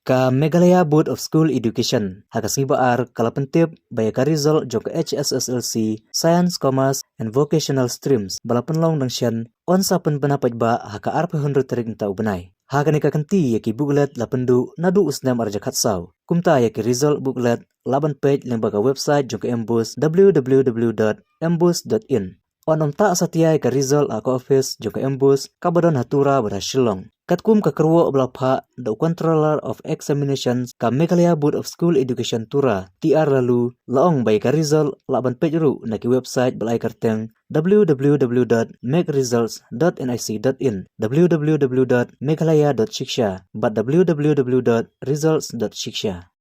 Ka Meghalaya Board of School Education hakasngi baar kalapentip baya ka result jong ka HSSLC Science, Commerce, and Vocational Streams balapenlong dangsyan onsa pen penapaj ba haka arpa 100 tarik nta ubenay. Haka ni kakanti yaki buklet lapendu nadu usnam arjak hatsaw. Kumta yaki result buklet laban page lembaga website jong ka embus www.embus.in. On ta asatiay ka result ako office jong ka embus kabadon hatura pada Shillong. Katkum ka kerwo belapha the Controller of Examinations ka Meghalaya Board of School Education Tura TR lalu laong bay ka result laban page ru na ki website balai karteng www.megresults.nic.in www.meghalaya.shiksha but www.results.shiksha.